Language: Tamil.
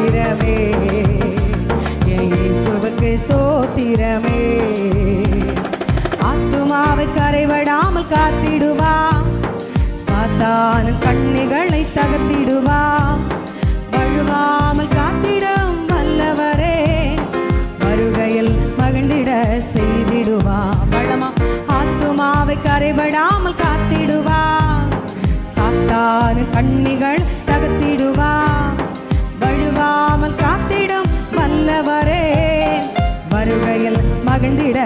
ஸ்தோத்திரமே, இயேசுவுக்கு ஸ்தோத்திரமே. ஆத்துமாவை கரைபடாமல் காத்திடுவா, சாத்தானின் கண்ணிகளை தகர்த்திடுவா. வழுவாமல் காத்திடும் வல்லவரே, வருகையில் மகிழ்ந்திட செய்திடுவா. வளமா ஆத்துமாவை கரைபடாமல் காத்திடுவா, சாத்தானின் கண்ணிகள் தகர்த்திடுவா. வழுவாமல் காத்திடும் வல்லவரே, வருகையில் மகிழ்ந்திட